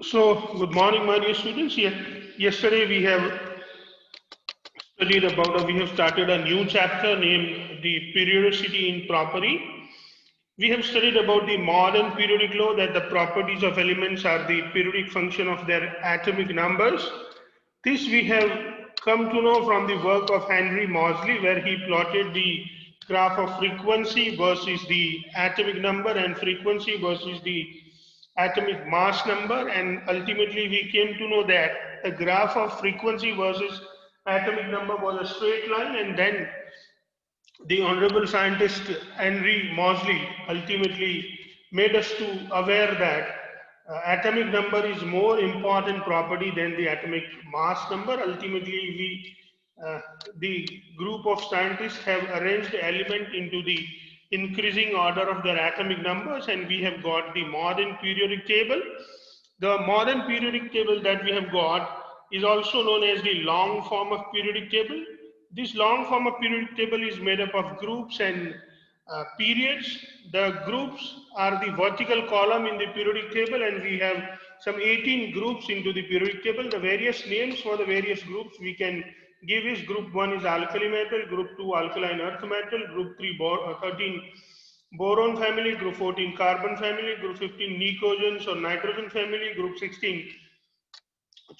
So, good morning, my dear students. Yesterday we have studied about, we have started a new chapter named the periodicity in property. We have studied about the modern periodic law that the properties of elements are the periodic function of their atomic numbers. This we have come to know from the work of Henry Moseley, where he plotted the graph of frequency versus the atomic number and frequency versus the atomic mass number, and ultimately we came to know that the graph of frequency versus atomic number was a straight line, and then the honorable scientist Henry Moseley ultimately made us to aware that atomic number is more important property than the atomic mass number. Ultimately, the group of scientists have arranged element into the increasing order of their atomic numbers, and we have got the modern periodic table. The modern periodic table that we have got is also known as the long form of periodic table. This long form of periodic table is made up of groups and periods. The groups are the vertical column in the periodic table, and we have some 18 groups into the periodic table. The various names for the various groups we can give is: group 1 is alkali metal, group 2 alkaline earth metal, group 3 13 boron family, group 14 carbon family, group 15 nicogens or nitrogen family, group 16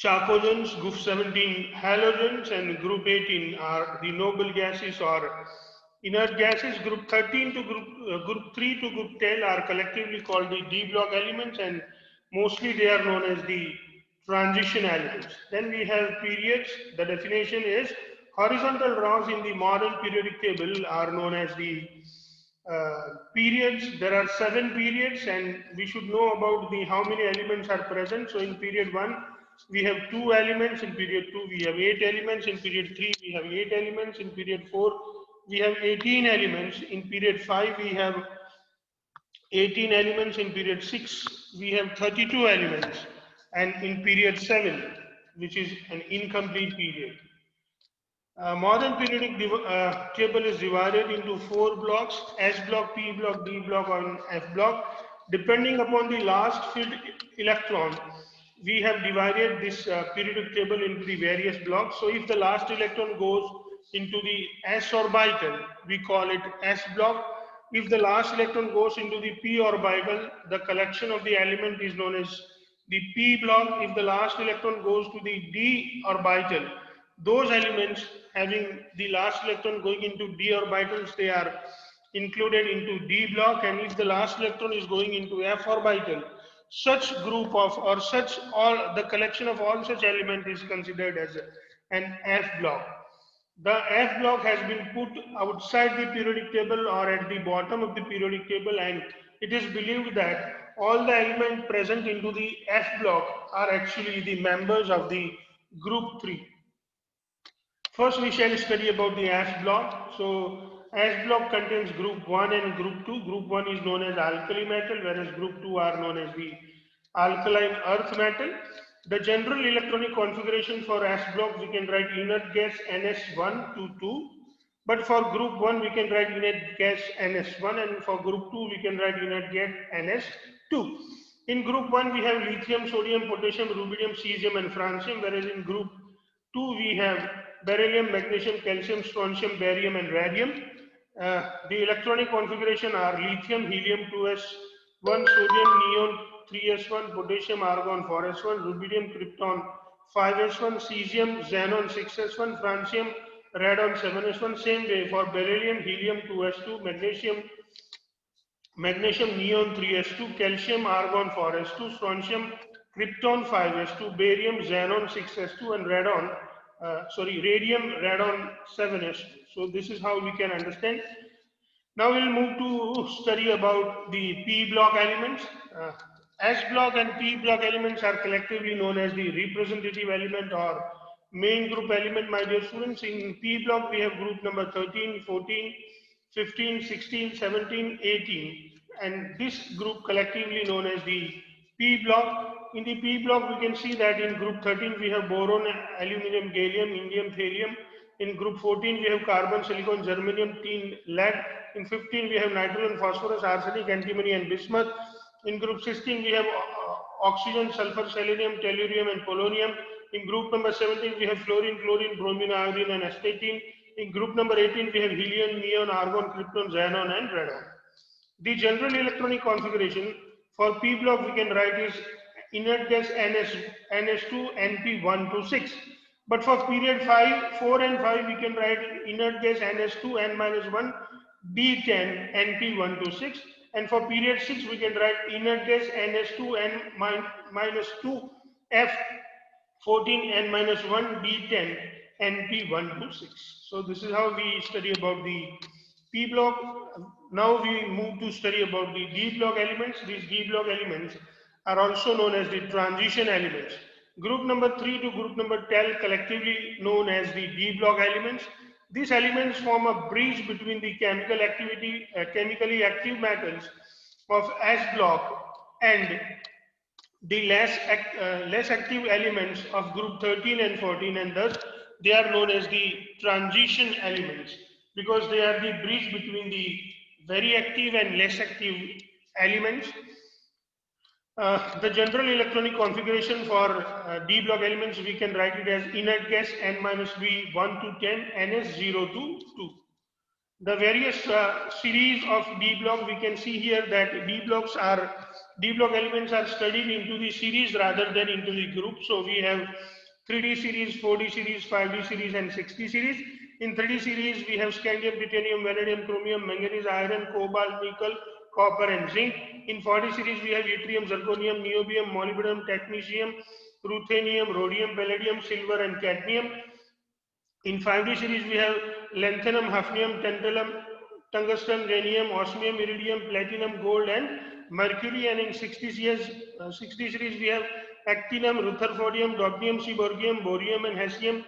chalcogens, group 17 halogens, and group 18 are the noble gases or inert gases. Group 13 to group 3 to group 10 are collectively called the D block elements, and mostly they are known as the transition elements. Then we have periods. The definition is horizontal rows in the modern periodic table are known as the periods. There are 7 periods, and we should know about the how many elements are present. So in period 1 we have 2 elements, in period 2 we have 8 elements, in period 3 we have 8 elements, in period 4 we have 18 elements, in period 5 we have 18 elements, in period 6 we have 32 elements, and in period 7, which is an incomplete period. Modern periodic table is divided into 4 blocks: S block, P block, D block, and F block. Depending upon the last filled electron, we have divided this periodic table into the various blocks. So if the last electron goes into the S orbital, we call it S block. If the last electron goes into the p orbital, the collection of the element is known as the p block. If the last electron goes to the d orbital, those elements having the last electron going into d orbitals, they are included into d block. And if the last electron is going into f orbital, such group of or such all the collection of all such element is considered as an f block. The F block has been put outside the periodic table or at the bottom of the periodic table, and it is believed that all the elements present into the F block are actually the members of the group 3. First, we shall study about the F block. So, F block contains group 1 and group 2. Group 1 is known as alkali metal, whereas group 2 are known as the alkaline earth metal. The general electronic configuration for S block, we can write inert gas NS1 to 2. But for group 1, we can write inert gas NS1, and for group 2, we can write inert gas NS2. In group 1, we have lithium, sodium, potassium, rubidium, cesium, and francium, whereas in group 2, we have beryllium, magnesium, calcium, strontium, barium, and radium. The electronic configuration are lithium, helium 2s1, sodium, neon 3s1, potassium, argon 4s1, rubidium, krypton 5s1, cesium, xenon 6s1, francium, radon 7s1. Same way for beryllium, helium 2s2, magnesium neon 3s2, calcium argon 4s2, strontium krypton 5s2, barium xenon 6s2, and radium radon 7s2. So this is how we can understand. Now we'll move to study about the p block elements. S block and p block elements are collectively known as the representative element or main group element, my dear students. In p block we have group number 13, 14, 15, 16, 17, 18, and this group collectively known as the P block. In the P block, we can see that in group 13 we have boron, aluminum, gallium, indium, thorium. In group 14 we have carbon, silicon, germanium, tin, lead. In 15 we have nitrogen, phosphorus, arsenic, antimony, and bismuth. In group 16, we have oxygen, sulfur, selenium, tellurium, and polonium. In group number 17, we have fluorine, chlorine, bromine, iodine, and astatine. In group number 18, we have helium, neon, argon, krypton, xenon, and radon. The general electronic configuration for P block we can write is inert gas NS2 NP126. But for period 5, 4 and 5 we can write inert gas NS2 N-1 D10 NP126, and for period 6 we can write inert gas NS2 N-2 F14 N-1 D10 NP126. So this is how we study about the P block. Now we move to study about the D block elements. These D block elements are also known as the transition elements. Group number 3 to group number 10 collectively known as the D block elements. These elements form a bridge between the chemically active metals of S block and the less active elements of group 13 and 14, and thus they are known as the transition elements because they are the bridge between the very active and less active elements. The general electronic configuration for D block elements, we can write it as inert gas N-V 1 to 10 NS0 to 2. The various series of D block, we can see here that D block elements are studied into the series rather than into the group. So we have 3D series, 4D series, 5D series, and 6D series. In 3D series, we have scandium, titanium, vanadium, chromium, manganese, iron, cobalt, nickel, copper, and zinc. In 4D series, we have yttrium, zirconium, niobium, molybdenum, technetium, ruthenium, rhodium, palladium, silver, and cadmium. In 5D series, we have lanthanum, hafnium, tantalum, tungsten, rhenium, osmium, iridium, platinum, gold, and mercury. And in 60 series, we have actinium, rutherfordium, dognium, seaborgium, borium, and hessium,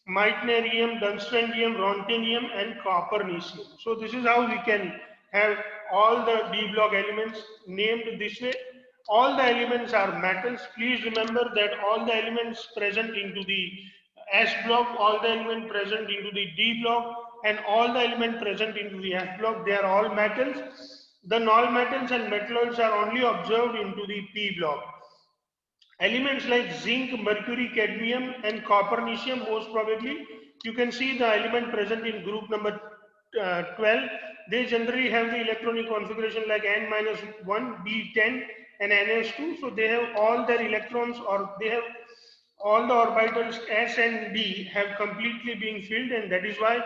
meitnerium, dunstandium, rontanium, and copernicium. So this is how we can have all the D block elements named this way. All the elements are metals. Please remember that all the elements present into the S block, all the elements present into the D block, and all the elements present into the F block, they are all metals. The non-metals and metalloids are only observed into the P block. Elements like zinc, mercury, cadmium, and copernicium, most probably, you can see the element present in group number 12. They generally have the electronic configuration like N-1, D10, and NS2. So they have all their electrons, or they have all the orbitals S and D have completely been filled, and that is why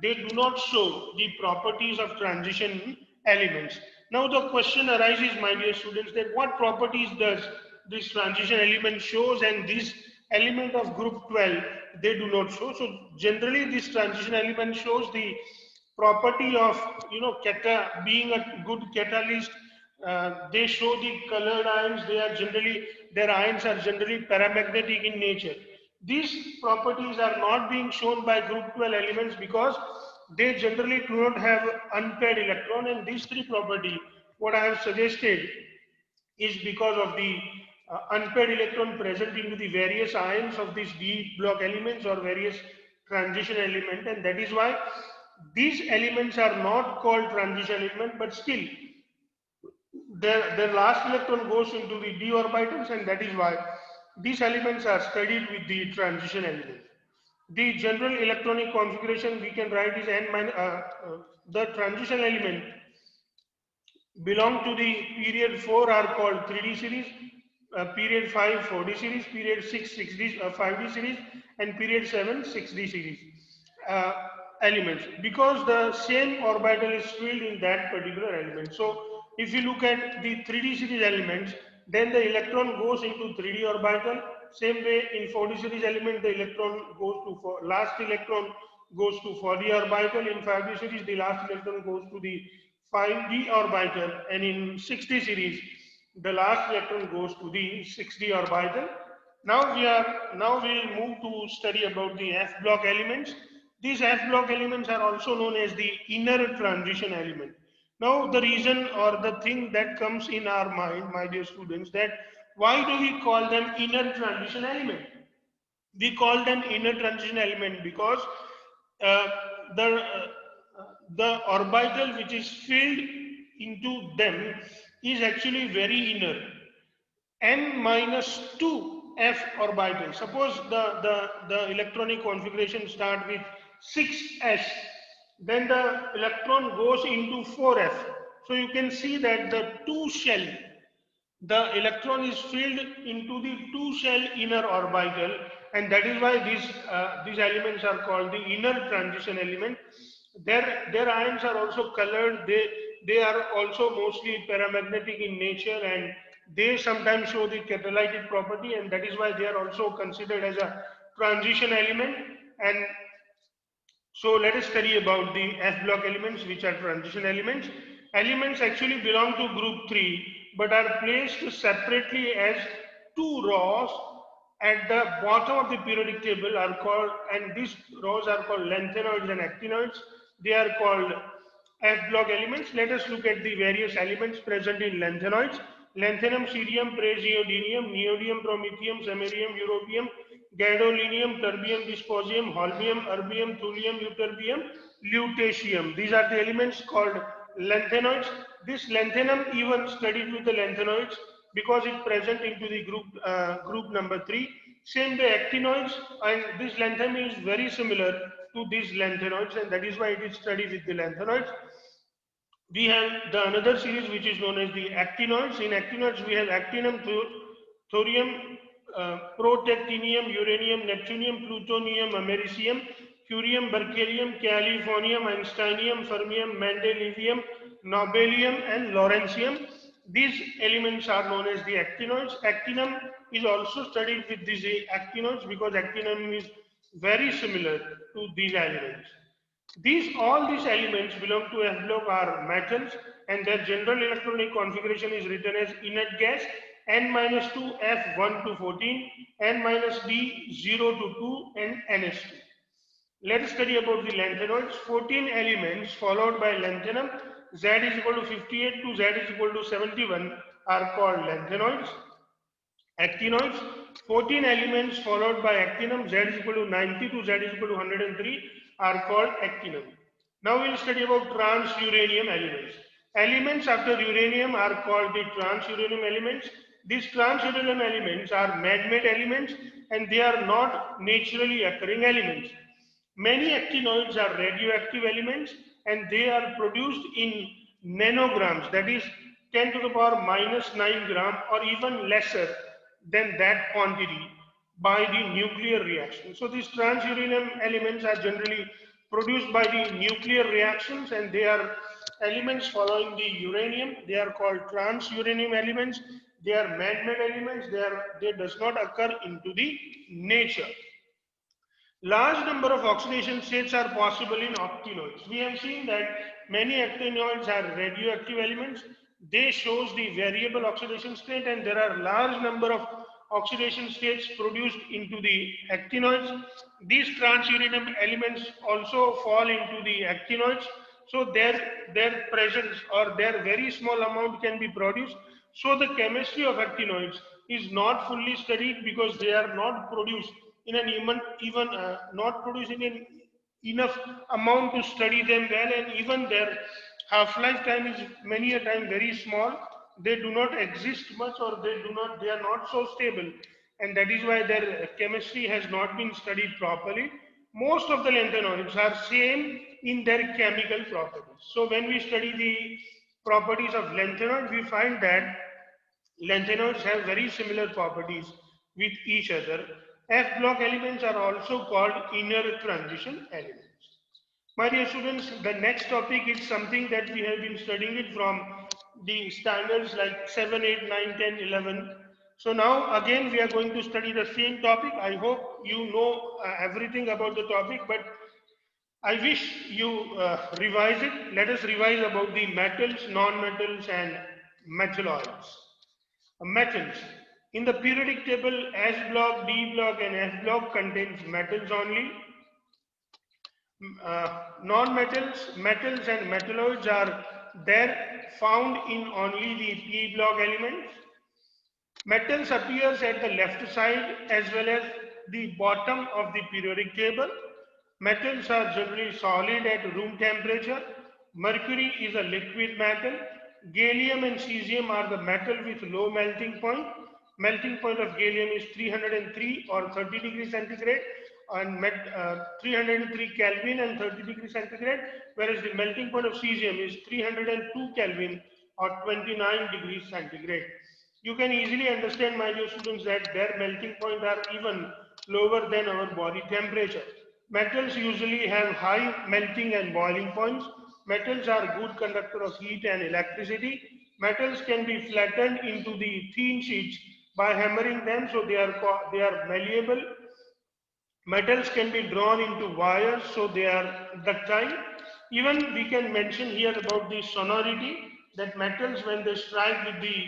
they do not show the properties of transition elements. Now the question arises, my dear students, that what properties does this transition element shows and this element of group 12 they do not show? So generally this transition element shows the property of being a good catalyst. They show the colored ions. Their ions are generally paramagnetic in nature. These properties are not being shown by group 12 elements because they generally do not have unpaired electron, and these three property what I have suggested is because of the unpaired electron present into the various ions of these D block elements or various transition element, and that is why these elements are not called transition element, but still their last electron goes into the d orbitals, and that is why these elements are studied with the transition element. The general electronic configuration we can write is the transition element belong to the period 4 are called 3D series, period 5 4D series, period 6 5D series, and period 7 6D series elements, because the same orbital is filled in that particular element. So if you look at the 3D series elements, then the electron goes into 3D orbital. Same way in 4D series element, the electron goes to last electron goes to 4D orbital. In 5D series, the last electron goes to the 5D orbital, and in 6D series, the last electron goes to the 6D orbital. Now we'll move to study about the F block elements. These F block elements are also known as the inner transition element. Now the reason or the thing that comes in our mind, my dear students, that why do we call them inner transition element? We call them inner transition element because uh, the orbital which is filled into them is actually very inner. N minus 2 f orbital. Suppose the electronic configuration start with 6s, then the electron goes into 4f. So you can see that the 2 shell, the electron is filled into the 2 shell inner orbital, and that is why these elements are called the inner transition element. Their ions are also colored. They are also mostly paramagnetic in nature, and they sometimes show the catalytic property, and that is why they are also considered as a transition element. And so let us study about the F block elements, which are transition elements. Elements actually belong to group 3, but are placed separately as two rows at the bottom of the periodic table are called, and these rows are called lanthanoids and actinoids. They are called F block elements. Let us look at the various elements present in lanthanoids. Lanthanum, cerium, praseodymium, neodymium, promethium, samarium, europium, gadolinium, terbium, dysprosium, holmium, erbium, thulium, euterbium, lutetium. These are the elements called lanthanoids. This lanthanum even studied with the lanthanoids because it present into the group number 3. Same way actinoids, and this lanthanum is very similar to these lanthanoids, and that is why it is studied with the lanthanoids. We have the another series which is known as the actinoids. In actinoids, we have actinum, thorium, protactinium, uranium, neptunium, plutonium, americium, curium, berkelium, californium, einsteinium, fermium, mendelevium, nobelium, and lawrencium. These elements are known as the actinoids. Actinum is also studied with these actinoids because actinum is very similar to these elements. All these elements belong to F block are metals, and their general electronic configuration is written as inert gas N-2 F1 to 14, N D 0 to 2, and NS2. Let us study about the lanthanoids. 14 elements followed by lanthanum, Z is equal to 58 to Z is equal to 71 are called lanthanoids. Actinoids, 14 elements followed by actinum, Z is equal to 90 to Z is equal to 103 are called actinum. Now we will study about trans-uranium elements. Elements after uranium are called the trans-uranium elements. These trans-uranium elements are man-made elements, and they are not naturally occurring elements. Many actinoids are radioactive elements, and they are produced in nanograms, that is 10 to the power minus 9 gram or even lesser than that quantity by the nuclear reaction. So these trans-uranium elements are generally produced by the nuclear reactions, and they are elements following the uranium. They are called trans-uranium elements. They are man-made elements. They does not occur into the nature. Large number of oxidation states are possible in actinoids. We have seen that many actinoids are radioactive elements. They shows the variable oxidation state, and there are large number of oxidation states produced into the actinoids. These transuranium elements also fall into the actinoids. So their presence or their very small amount can be produced. So the chemistry of actinoids is not fully studied because they are not produced in an even not producing in enough amount to study them well, and even their half-life time is many a time very small. They do not exist much, or they are not so stable, and that is why their chemistry has not been studied properly. Most of the lanthanoids are same in their chemical properties. So when we study the properties of lanthanoid, we find that lanthanoids have very similar properties with each other. F block elements are also called inner transition elements. My dear students, the next topic is something that we have been studying it from the standards like 7, 8, 9, 10, 11. So now again we are going to study the same topic. I hope you know everything about the topic, but I wish you revise it. Let us revise about the metals, non-metals, and metalloids. Metals. In the periodic table, S block, D block, and F block contains metals only. Non-metals, metals, and metalloids are there found in only the P block elements. Metals appears at the left side as well as the bottom of the periodic table. Metals are generally solid at room temperature. Mercury is a liquid metal. Gallium and cesium are the metal with low melting point. Melting point of gallium is 303 or 30 degrees centigrade, and 303 Kelvin and 30 degrees centigrade, whereas the melting point of cesium is 302 Kelvin or 29 degrees centigrade. You can easily understand, my dear students, that their melting point are even lower than our body temperature. Metals usually have high melting and boiling points. Metals are good conductor of heat and electricity. Metals can be flattened into the thin sheets by hammering them, so they are malleable. Metals can be drawn into wires, so they are ductile. Even we can mention here about the sonority, that metals, when they strike with the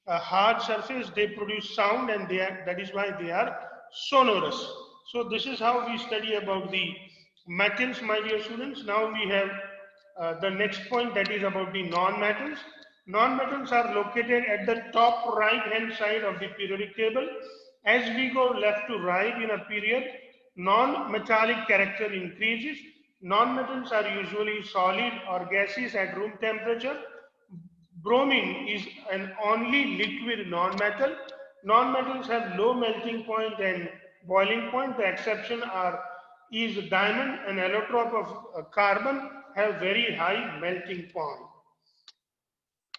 hard surface, they produce sound, and that is why they are sonorous. So this is how we study about the metals, my dear students. Now we have the next point, that is about the non-metals. Non-metals are located at the top right-hand side of the periodic table. As we go left to right in a period, non-metallic character increases. Non-metals are usually solid or gaseous at room temperature. Bromine is an only liquid non-metal. Non-metals have low melting point and boiling point. The exception is diamond and allotrope of carbon have very high melting point.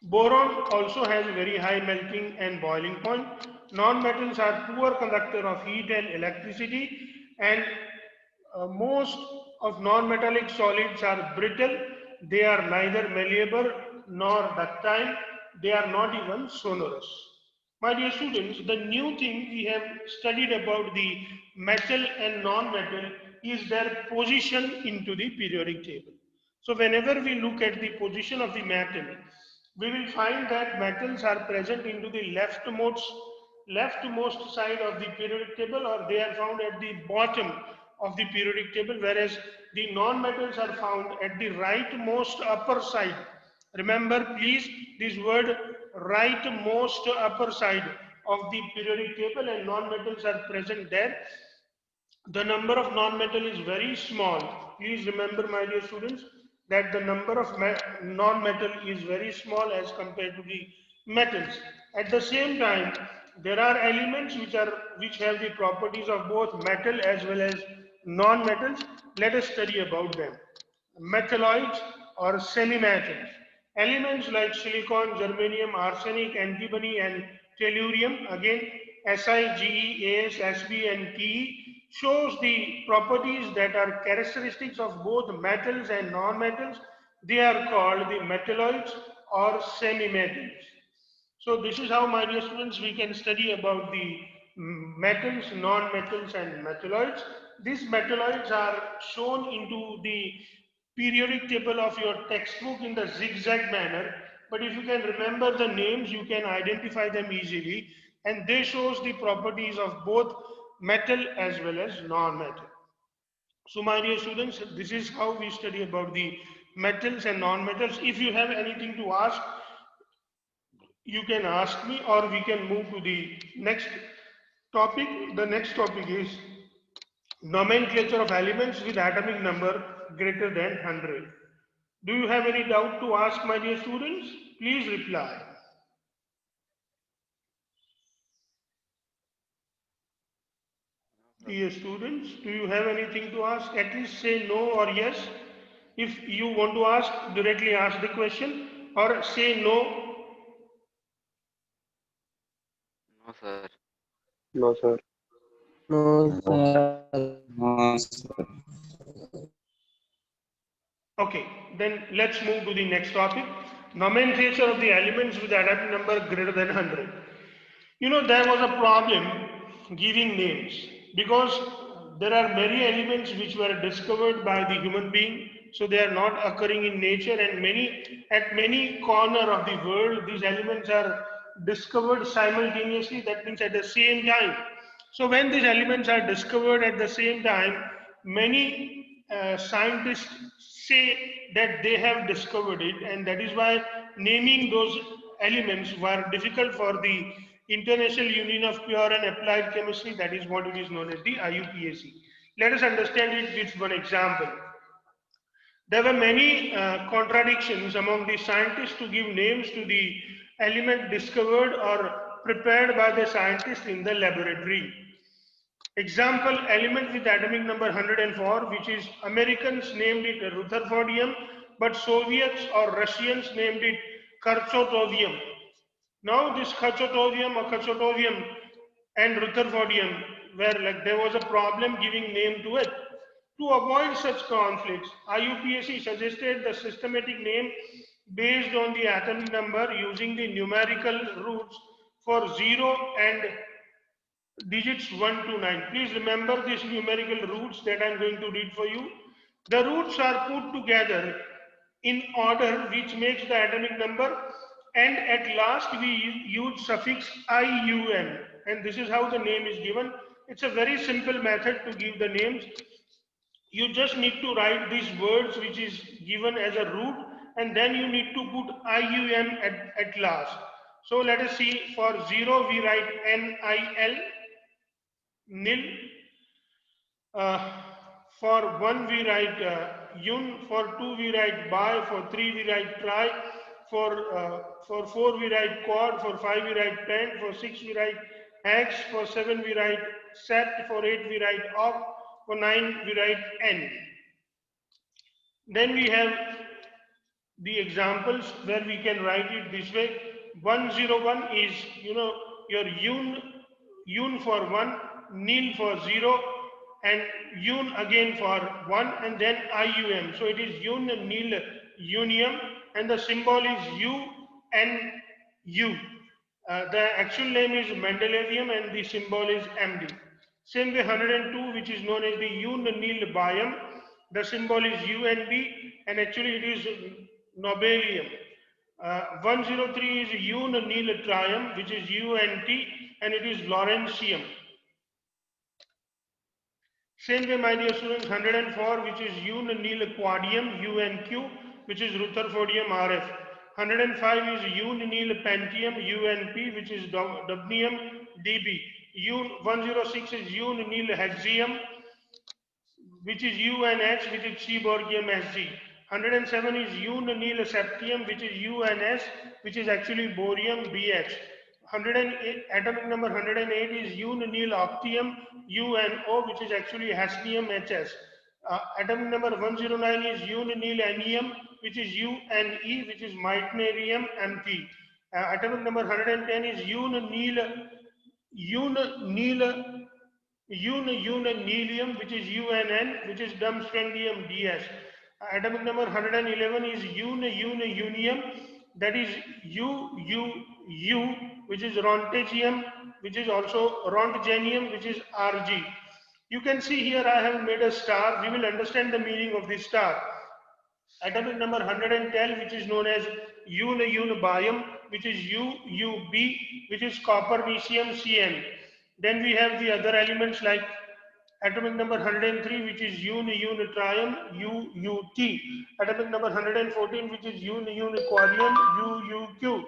Boron also has very high melting and boiling point. Non-metals are poor conductor of heat and electricity, and most of non-metallic solids are brittle. They are neither malleable nor ductile. They are not even sonorous. My dear students, the new thing we have studied about the metal and non-metal is their position into the periodic table. So whenever we look at the position of the metal, we will find that metals are present into the leftmost side of the periodic table, or they are found at the bottom of the periodic table, whereas the non-metals are found at the rightmost upper side. Remember please this word, rightmost upper side of the periodic table, and non-metals are present there. The number of non-metal is very small. Please remember, my dear students, that the number of non-metal is very small as compared to the metals. At the same time, there are elements which have the properties of both metal as well as non-metals. Let us study about them. Metalloids or semi-metals. Elements like silicon, germanium, arsenic, antimony, and tellurium, again Si, Ge, As, Sb, and Te, shows the properties that are characteristics of both metals and non-metals. They are called the metalloids or semi-metals. So this is how, my dear students, we can study about the metals, non-metals, and metalloids. These metalloids are shown into the periodic table of your textbook in the zigzag manner. But if you can remember the names, you can identify them easily. And they shows the properties of both metal as well as non-metal. So my dear students, this is how we study about the metals and non-metals. If you have anything to ask, you can ask me, or we can move to the next topic. The next topic is nomenclature of elements with atomic number greater than 100. Do you have any doubt to ask, my dear students? Please reply. Dear students, do you have anything to ask? At least say no or yes. If you want to ask, directly ask the question, or say no. No, sir. No, sir. No, sir. No, sir. Okay, then let's move to the next topic. Nomenclature of the elements with atomic number greater than 100. You know, there was a problem giving names, because there are many elements which were discovered by the human being, so they are not occurring in nature, and at many corner of the world these elements are discovered simultaneously. That means at the same time. So when these elements are discovered at the same time, many scientists say that they have discovered it, and that is why naming those elements were difficult for the International Union of Pure and Applied Chemistry, that is what it is known as the IUPAC. Let us understand it with one example. There were many contradictions among the scientists to give names to the element discovered or prepared by the scientists in the laboratory. Example, element with atomic number 104, which is Americans named it Rutherfordium, but Soviets or Russians named it Kharchotovium. Now this Kharchotovium or Kharchotovium and Rutherfordium where like there was a problem giving name to it. To avoid such conflicts, IUPAC suggested the systematic name based on the atomic number using the numerical roots for 0 and digits 1 to 9. Please remember these numerical roots that I am going to read for you. The roots are put together in order which makes the atomic number, and at last we use suffix IUN, and this is how the name is given. It's a very simple method to give the names. You just need to write these words which is given as a root, and then you need to put IUN at last. So let us see. For 0 we write NIL, nil. For 1 we write yun, for 2 we write bi, for 3 we write tri, for 4 we write quad, for 5 we write pent, for 6 we write hex, for 7 we write sept, for 8 we write oct, for 9 we write n. Then we have the examples where we can write it this way. 101 is, your yun for 1, nil for 0, and yun again for 1, and then IUM. So it is yun, nil, unium, and the symbol is U and U. The actual name is Mendelevium and the symbol is MD. Same way 102, which is known as the yun, nil, bium. The symbol is UNB, and actually it is Nobelium. 103 is yun, nil, trium, which is UNT, and it is Lawrencium. Same way, my dear students, 104, which is yun, nil, quadium, UNQ, which is Rutherfordium RF. 105 is yun, nil, pentium, UNP, which is dubnium, DB. 106 is yun, nil, hexium, which is UNH, which is Seaborgium SG. 107 is yun, nil, septium, which is UNS, which is actually borium BH. 108, atomic number 108 is yun, nil, octium, UNO, which is actually hafnium HS. Atomic number 109 is yun, nil, anium, which is UNE, which is meitnerium MP. Atomic number 110 is yun, nelium, which is UNN, which is dumspendium DS. Atomic number 111 is unium, that is UUU, which is rontagium, which is also rontgenium, which is RG. You can see here I have made a star. We will understand the meaning of this star. Atomic number 110, which is known as unibium, which is UUB, which is copernicium CN. Then we have the other elements like atomic number 103, which is unitrium, UUT. Atomic number 114, which is uniquarium, UUQ.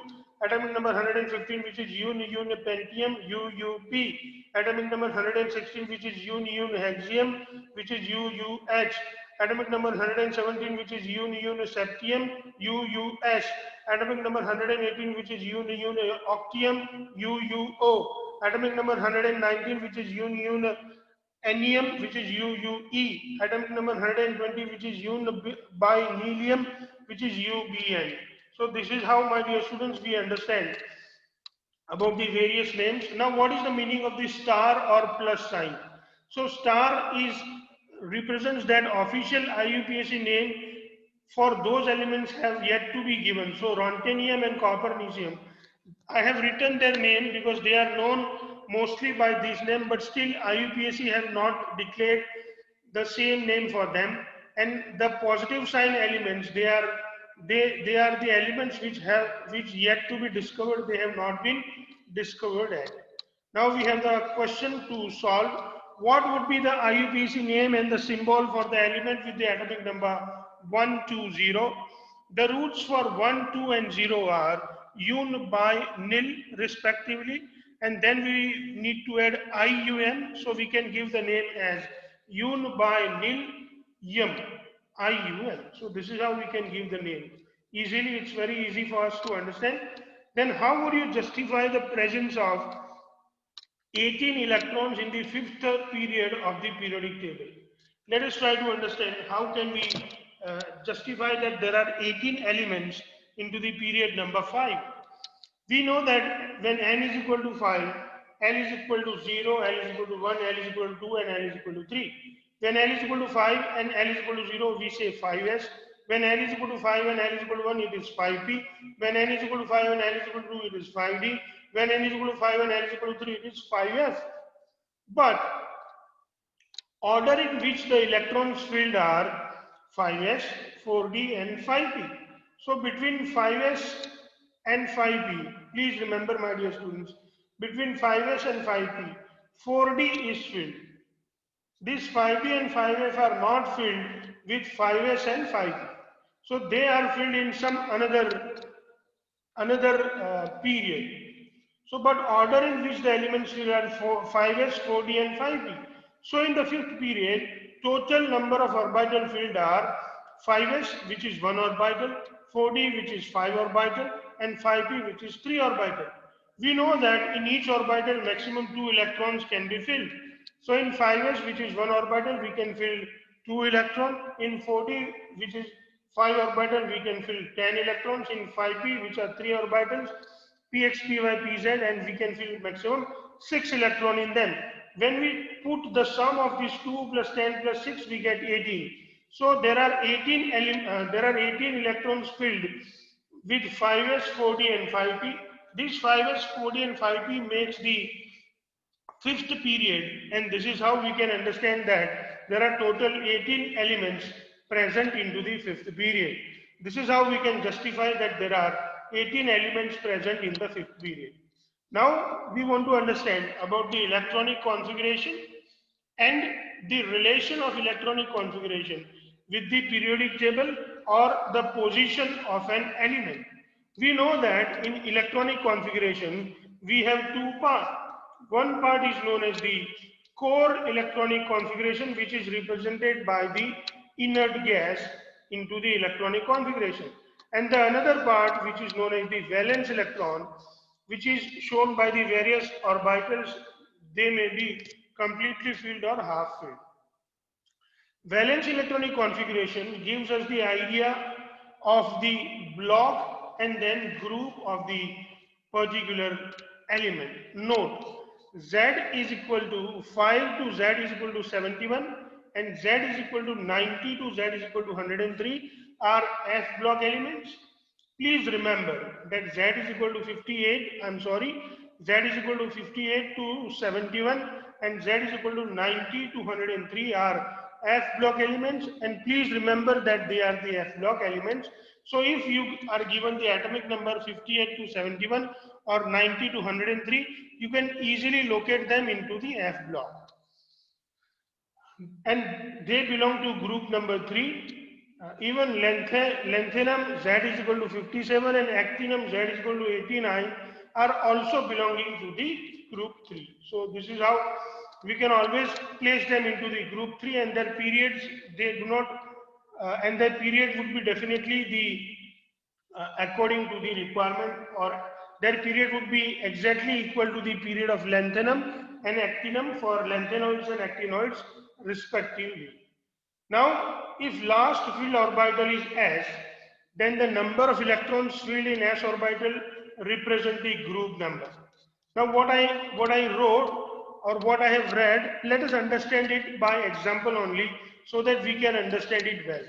Atomic number 115, which is unipentium, UUP. Atomic number 116, which is unihexium, which is UUH. Atomic number 117, which is uniseptium, UUS. Atomic number 118, which is unioctium, UUO. Atomic number 119, which is anium, which is UUE. Atomic number 120, which is unibinelium, which is UBN. So this is how, my dear students, we understand about the various names. Now, what is the meaning of the star or plus sign? So star represents that official IUPAC name for those elements have yet to be given. So rontgenium and copernicium, I have written their name because they are known mostly by this name, but still IUPAC have not declared the same name for them. And the positive sign elements, they are the elements which yet to be discovered. They have not been discovered yet. Now we have the question to solve. What would be the IUPAC name and the symbol for the element with the atomic number 1, 2, 0? The roots for 1, 2, and 0 are yun, bi, nil respectively, and then we need to add IUN, so we can give the name as yun, bi, nil, yum. IUL. So this is how we can give the name. Easily, it's very easy for us to understand. Then how would you justify the presence of 18 electrons in the fifth period of the periodic table? Let us try to understand how can we justify that there are 18 elements into the period number 5. We know that when n is equal to 5, L is equal to 0, L is equal to 1, L is equal to 2, and L is equal to 3. When L is equal to 5 and L is equal to 0, we say 5s. When L is equal to 5 and L is equal to 1, it is 5p. When N is equal to 5 and L is equal to 2, it is 5d. When N is equal to 5 and L is equal to 3, it is 5f. But order in which the electrons filled are 5s, 4d, and 5p. So between 5s and 5p, please remember, my dear students, between 5s and 5p, 4d is filled. These 5p and 5f are not filled with 5s and 5p. So they are filled in some another period. So, but order in which the elements fill are 5s, 4d, and 5p. So, in the fifth period, total number of orbital filled are 5s, which is 1 orbital, 4d, which is 5 orbital, and 5p, which is 3 orbital. We know that in each orbital, maximum 2 electrons can be filled. So, in 5s, which is 1 orbital, we can fill 2 electrons. In 4d, which is 5 orbital, we can fill 10 electrons. In 5p, which are 3 orbitals, px, py, pz, and we can fill maximum 6 electron in them. When we put the sum of these 2 plus 10 plus 6, we get 18. So there are 18 electrons filled with 5s, 4d, and 5p. This 5s, 4d, and 5p makes the fifth period, and this is how we can understand that there are total 18 elements present into the fifth period. This is how we can justify that there are 18 elements present in the fifth period. Now we want to understand about the electronic configuration and the relation of electronic configuration with the periodic table or the position of an element. We know that in electronic configuration we have two parts. One part is known as the core electronic configuration, which is represented by the inert gas into the electronic configuration, and the another part which is known as the valence electron, which is shown by the various orbitals. They may be completely filled or half filled. Valence electronic configuration gives us the idea of the block and then group of the particular element. Note, Z is equal to 5 to Z is equal to 71 and Z is equal to 90 to Z is equal to 103 are F block elements. Please remember that Z is equal to 58, Z is equal to 58 to 71 and Z is equal to 90 to 103 are F block elements, and please remember that they are the F block elements. So if you are given the atomic number 58 to 71 or 90 to 103, you can easily locate them into the F block. And they belong to group number 3. Even lanthanum Z is equal to 57 and actinium Z is equal to 89 are also belonging to the group 3. So this is how we can always place them into the group 3, and their periods, they do not, and their period would be definitely the according to the requirement, or their period would be exactly equal to the period of lanthanum and actinium for lanthanoids and actinoids respectively. Now, if last filled orbital is S, then the number of electrons filled in S orbital represent the group number. Now, what I wrote or what I have read, let us understand it by example only so that we can understand it well.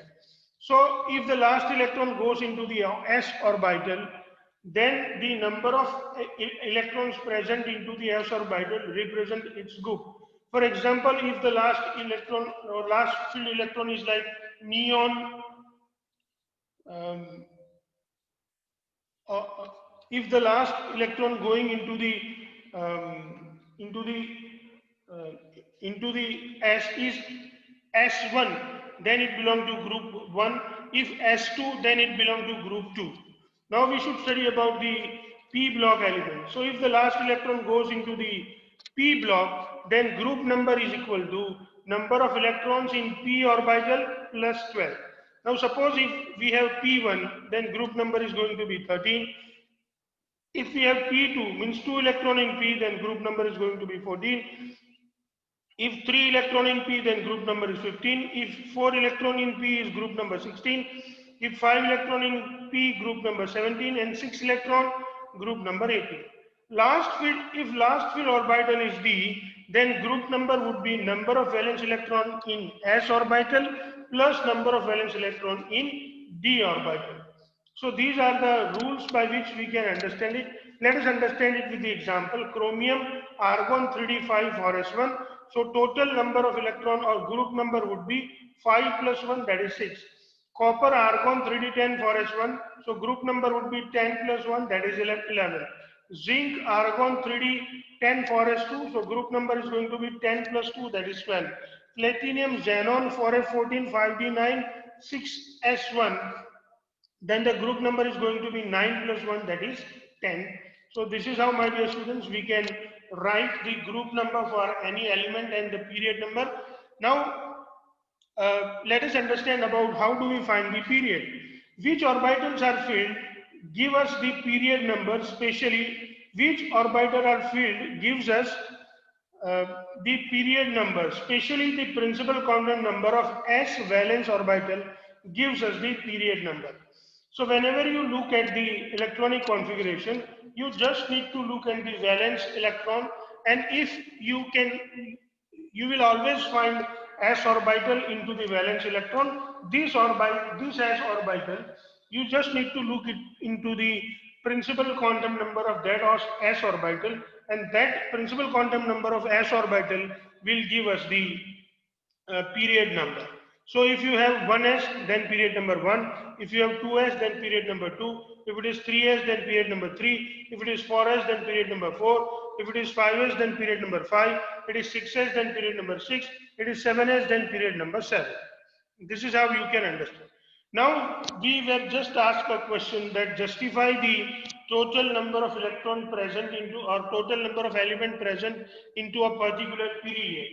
So, if the last electron goes into the S orbital, then the number of electrons present into the S orbital represent its group. For example, if the last electron or last filled electron is like neon, if the last electron going into the S is S1, then it belongs to group 1. If S2, then it belongs to group 2. Now we should study about the P block element. So if the last electron goes into the P block, then group number is equal to number of electrons in P orbital plus 12. Now suppose if we have P1, then group number is going to be 13. If we have P2, means 2 electron in P, then group number is going to be 14. If 3 electron in P, then group number is 15. If 4 electron in P is group number 16. If 5 electron in P, group number 17, and 6 electron, group number 18. If last field orbital is D, then group number would be number of valence electron in S orbital plus number of valence electron in D orbital. So these are the rules by which we can understand it. Let us understand it with the example. Chromium, argon 3d5 for S1. So total number of electron or group number would be 5 plus 1, that is 6. Copper, argon 3d10 for S1. So group number would be 10 plus 1, that is 11. Zinc, argon 3d10 for S2. So group number is going to be 10 plus 2, that is 12. Platinum, xenon 4f14 5d9 6s1. Then the group number is going to be 9 plus 1, that is 10. So this is how, my dear students, we can write the group number for any element and the period number. Now let us understand about how do we find the period. Which orbitals are filled give us the period number, especially which orbital are filled gives us the period number, especially the principal quantum number of s valence orbital gives us the period number. So whenever you look at the electronic configuration, you just need to look at the valence electron, and if you can, you will always find s orbital into the valence electron. This s orbital, you just need to look into the principal quantum number of that s orbital, and that principal quantum number of s orbital will give us the period number. So if you have 1s, then period number 1. If you have 2s, then period number 2. If it is 3s, then period number 3. If it is 4s, then period number 4. If it is 5s, then period number 5. If it is 6s, then period number 6. It is 7s, then period number 7. This is how you can understand. Now we were just asked a question that justify the total number of electron present into, or total number of element present into a particular period.